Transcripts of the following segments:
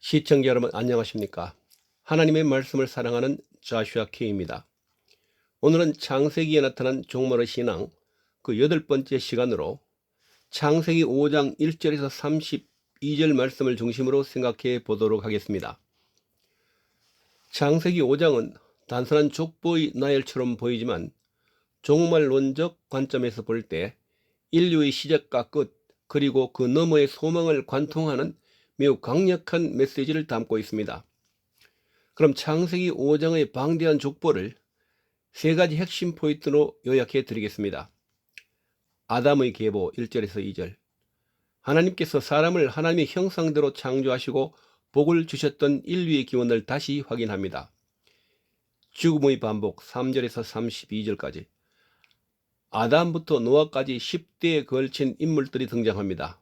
시청자 여러분 안녕하십니까? 하나님의 말씀을 사랑하는 자슈아 K입니다. 오늘은 창세기에 나타난 종말의 신앙 그 8번째 시간으로 창세기 5장 1절에서 32절 말씀을 중심으로 생각해 보도록 하겠습니다. 창세기 5장은 단순한 족보의 나열처럼 보이지만 종말론적 관점에서 볼 때 인류의 시작과 끝 그리고 그 너머의 소망을 관통하는 매우 강력한 메시지를 담고 있습니다. 그럼 창세기 5장의 방대한 족보를 세 가지 핵심 포인트로 요약해 드리겠습니다. 아담의 계보 1절에서 2절. 하나님께서 사람을 하나님의 형상대로 창조하시고 복을 주셨던 인류의 기원을 다시 확인합니다. 죽음의 반복 3절에서 32절까지. 아담부터 노아까지 10대에 걸친 인물들이 등장합니다.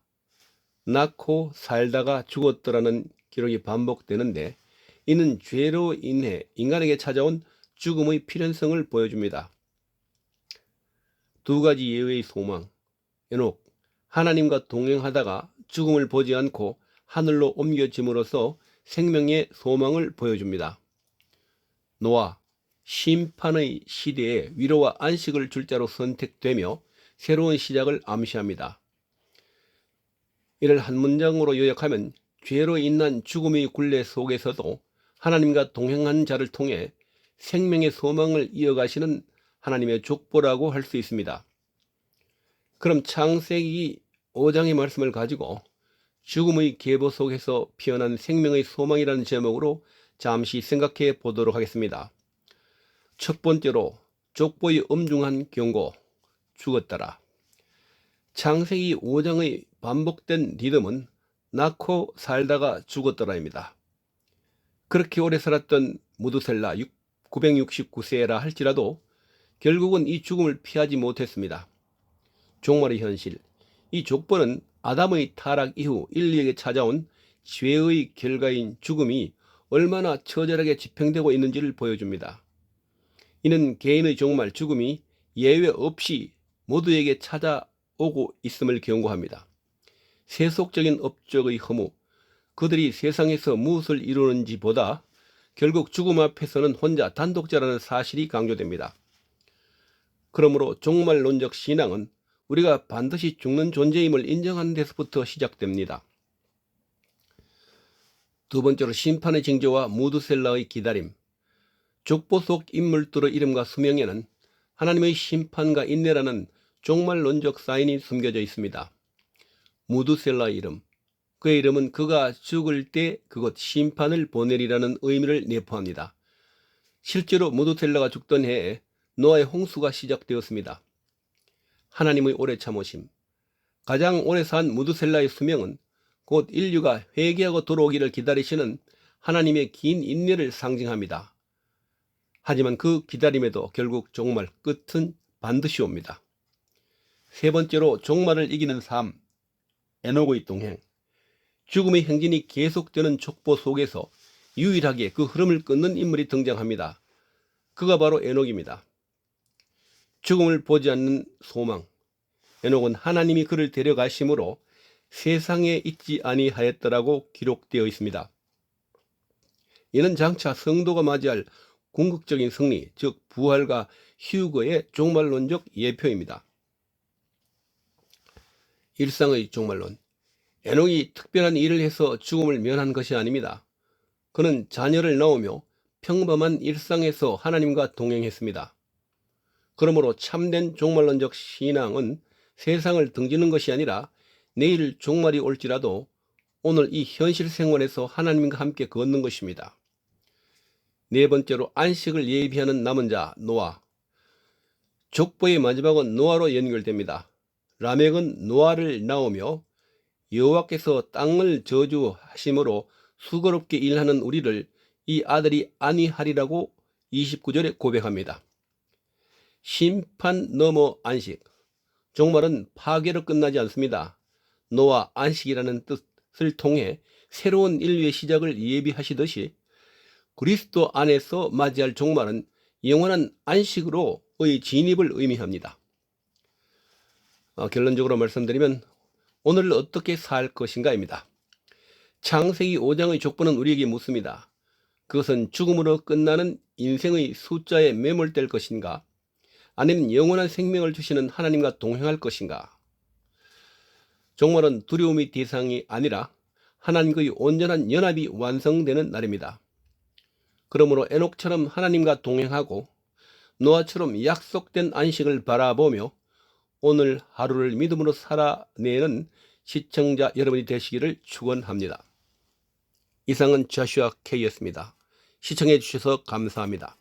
낳고 살다가 죽었더라는 기록이 반복되는데 이는 죄로 인해 인간에게 찾아온 죽음의 필연성을 보여줍니다. 두 가지 예외의 소망. 에녹, 하나님과 동행하다가 죽음을 보지 않고 하늘로 옮겨짐으로써 생명의 소망을 보여줍니다. 노아, 심판의 시대에 위로와 안식을 줄 자로 선택되며 새로운 시작을 암시합니다. 이를 한 문장으로 요약하면 죄로 인한 죽음의 굴레 속에서도 하나님과 동행한 자를 통해 생명의 소망을 이어가시는 하나님의 족보라고 할 수 있습니다. 그럼 창세기 5장의 말씀을 가지고 죽음의 계보 속에서 피어난 생명의 소망이라는 제목으로 잠시 생각해 보도록 하겠습니다. 첫 번째로 족보의 엄중한 경고, 죽었더라. 창세기 5장의 반복된 리듬은 낳고 살다가 죽었더라입니다. 그렇게 오래 살았던 무두셀라 969세라 할지라도 결국은 이 죽음을 피하지 못했습니다. 종말의 현실, 이 족보는 아담의 타락 이후 인류에게 찾아온 죄의 결과인 죽음이 얼마나 처절하게 집행되고 있는지를 보여줍니다. 이는 개인의 종말, 죽음이 예외 없이 모두에게 찾아오고 있음을 경고합니다. 세속적인 업적의 허무, 그들이 세상에서 무엇을 이루는지 보다 결국 죽음 앞에서는 혼자 단독자라는 사실이 강조됩니다. 그러므로 종말론적 신앙은 우리가 반드시 죽는 존재임을 인정하는 데서부터 시작됩니다. 두 번째로 심판의 징조와 무드셀라의 기다림. 족보 속 인물들의 이름과 수명에는 하나님의 심판과 인내라는 종말론적 사인이 숨겨져 있습니다. 무드셀라의 이름, 그의 이름은 그가 죽을 때 그곳 심판을 보내리라는 의미를 내포합니다. 실제로 무드셀라가 죽던 해에 노아의 홍수가 시작되었습니다. 하나님의 오래 참으심, 가장 오래 산 무드셀라의 수명은 곧 인류가 회개하고 돌아오기를 기다리시는 하나님의 긴 인내를 상징합니다. 하지만 그 기다림에도 결국 종말 끝은 반드시 옵니다. 세 번째로 종말을 이기는 삶, 에녹의 동행. 죽음의 행진이 계속되는 족보 속에서 유일하게 그 흐름을 끊는 인물이 등장합니다. 그가 바로 에녹입니다. 죽음을 보지 않는 소망. 에녹은 하나님이 그를 데려가심으로 세상에 있지 아니하였더라고 기록되어 있습니다. 이는 장차 성도가 맞이할 궁극적인 승리, 즉 부활과 휴거의 종말론적 예표입니다. 일상의 종말론. 에녹이 특별한 일을 해서 죽음을 면한 것이 아닙니다. 그는 자녀를 낳으며 평범한 일상에서 하나님과 동행했습니다. 그러므로 참된 종말론적 신앙은 세상을 등지는 것이 아니라 내일 종말이 올지라도 오늘 이 현실 생활에서 하나님과 함께 걷는 것입니다. 네 번째로 안식을 예비하는 남은 자 노아. 족보의 마지막은 노아로 연결됩니다. 라멕은 노아를 낳으며 여호와께서 땅을 저주하심으로 수고롭게 일하는 우리를 이 아들이 안위하리라고 29절에 고백합니다. 심판 넘어 안식. 종말은 파괴로 끝나지 않습니다. 노아 안식이라는 뜻을 통해 새로운 인류의 시작을 예비하시듯이 그리스도 안에서 맞이할 종말은 영원한 안식으로의 진입을 의미합니다. 결론적으로 말씀드리면 오늘 어떻게 살 것인가입니다. 창세기 5장의 족보는 우리에게 묻습니다. 그것은 죽음으로 끝나는 인생의 숫자에 매몰될 것인가? 아니면 영원한 생명을 주시는 하나님과 동행할 것인가? 종말은 두려움의 대상이 아니라 하나님과의 온전한 연합이 완성되는 날입니다. 그러므로 에녹처럼 하나님과 동행하고 노아처럼 약속된 안식을 바라보며 오늘 하루를 믿음으로 살아내는 시청자 여러분이 되시기를 축원합니다. 이상은 조슈아 K였습니다. 시청해 주셔서 감사합니다.